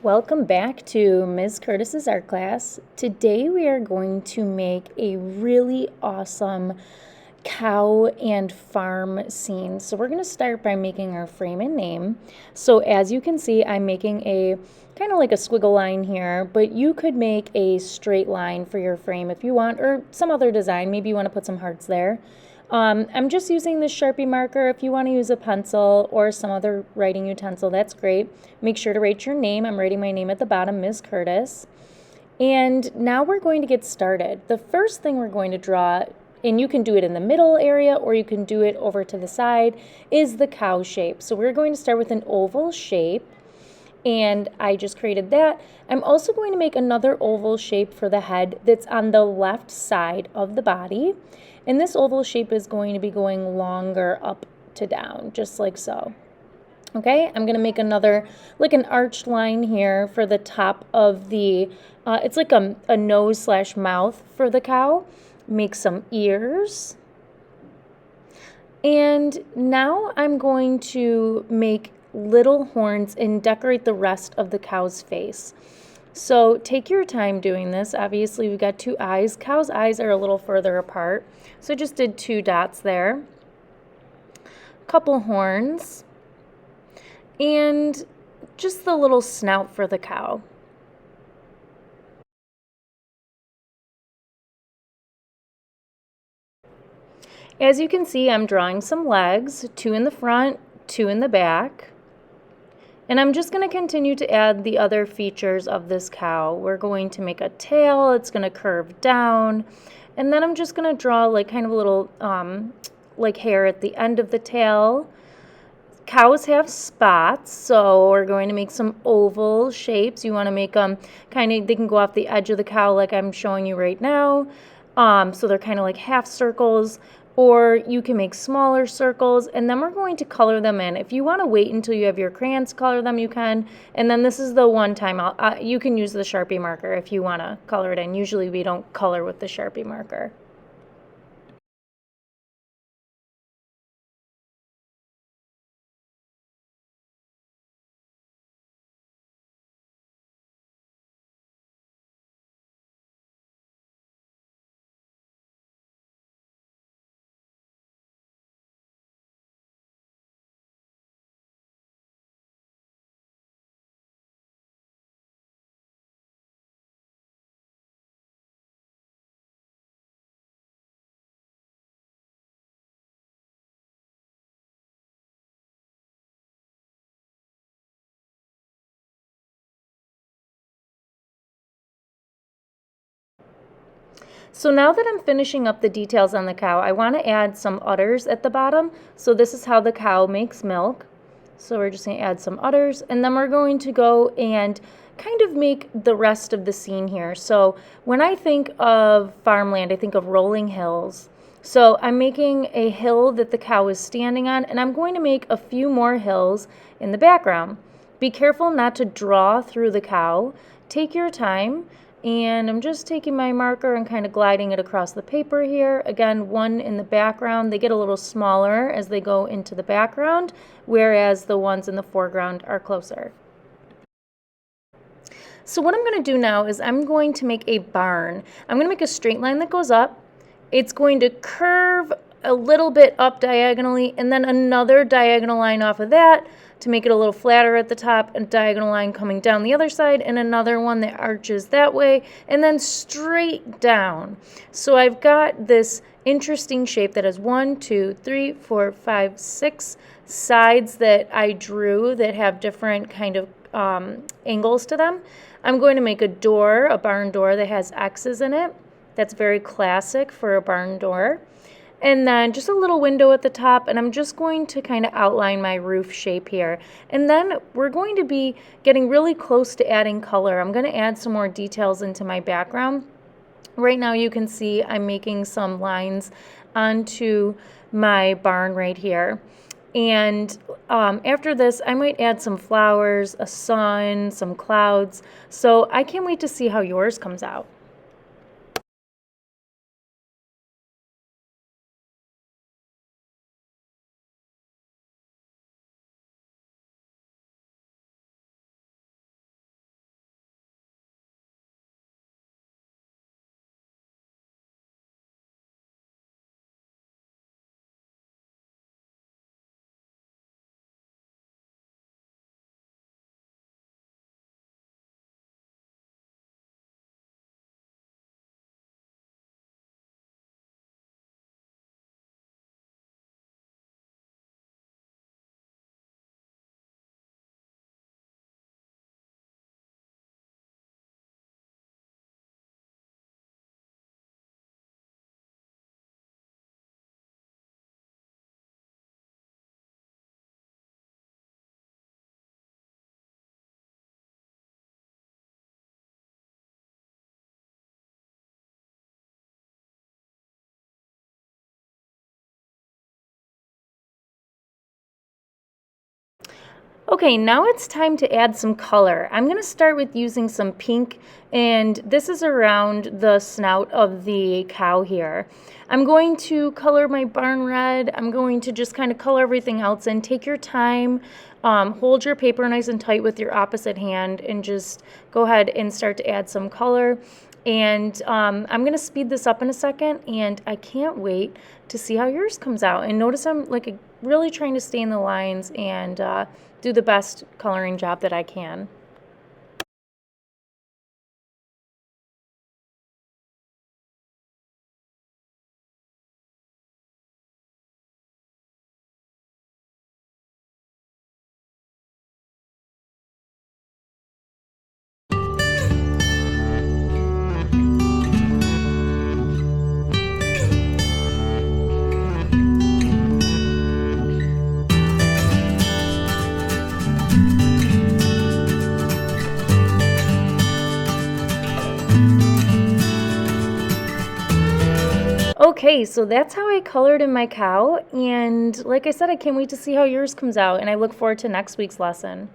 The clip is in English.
Welcome back to Ms. Curtis's art class. Today we are going to make a really awesome cow and farm scene. So we're going to start by making our frame and name. So as you can see, I'm making a kind of like a squiggle line here, but you could make a straight line for your frame if you want, or some other design. Maybe you want to put some hearts there. I'm just using this Sharpie marker. If you want to use a pencil or some other writing utensil, that's great. Make sure to write your name. I'm writing my name at the bottom, Ms. Curtis. And now we're going to get started. The first thing we're going to draw, and you can do it in the middle area or you can do it over to the side, is the cow shape. So we're going to start with an oval shape. And I just created that. I'm also going to make another oval shape for the head that's on the left side of the body. And this oval shape is going to be going longer up to down, just like so. Okay, I'm going to make another, like an arched line here for the top of the, it's like a nose / mouth for the cow. Make some ears. And now I'm going to make little horns and decorate the rest of the cow's face. So take your time doing this. Obviously we've got two eyes. Cow's eyes are a little further apart. So I just did 2 dots there. Couple horns. And just the little snout for the cow. As you can see, I'm drawing some legs, 2 in the front, 2 in the back. And I'm just going to continue to add the other features of this cow. We're going to make a tail, it's going to curve down, and then I'm just going to draw like kind of a little like hair at the end of the tail. Cows have spots, so we're going to make some oval shapes. You want to make them kind of, they can go off the edge of the cow like I'm showing you right now. So they're kind of like half circles, or you can make smaller circles, and then we're going to color them in. If you want to wait until you have your crayons to color them, you can. And then this is the one time you can use the Sharpie marker if you want to color it in. Usually we don't color with the Sharpie marker. So now that I'm finishing up the details on the cow, I want to add some udders at the bottom. So this is how the cow makes milk. So we're just going to add some udders, and then we're going to go and kind of make the rest of the scene here. So when I think of farmland, I think of rolling hills. So I'm making a hill that the cow is standing on, and I'm going to make a few more hills in the background. Be careful not to draw through the cow. Take your time. And I'm just taking my marker and kind of gliding it across the paper here. Again, one in the background, they get a little smaller as they go into the background, whereas the ones in the foreground are closer. So what I'm going to do now is I'm going to make a barn. I'm going to make a straight line that goes up. It's going to curve a little bit up diagonally, and then another diagonal line off of that to make it a little flatter at the top, and diagonal line coming down the other side, and another one that arches that way, and then straight down. So I've got this interesting shape that has 1, 2, 3, 4, 5, 6 sides that I drew that have different kind of angles to them. I'm going to make a door, a barn door that has X's in it. That's very classic for a barn door. And then just a little window at the top, and I'm just going to kind of outline my roof shape here. And then we're going to be getting really close to adding color. I'm going to add some more details into my background. Right now you can see I'm making some lines onto my barn right here. And after this, I might add some flowers, a sun, some clouds. So I can't wait to see how yours comes out. Okay, now it's time to add some color. I'm going to start with using some pink, and this is around the snout of the cow here. I'm going to color my barn red. I'm going to just kind of color everything else in. Take your time, hold your paper nice and tight with your opposite hand, and just go ahead and start to add some color. And I'm going to speed this up in a second, and I can't wait to see how yours comes out. And notice I'm really trying to stay in the lines and do the best coloring job that I can. Okay, so that's how I colored in my cow, and like I said, I can't wait to see how yours comes out, and I look forward to next week's lesson.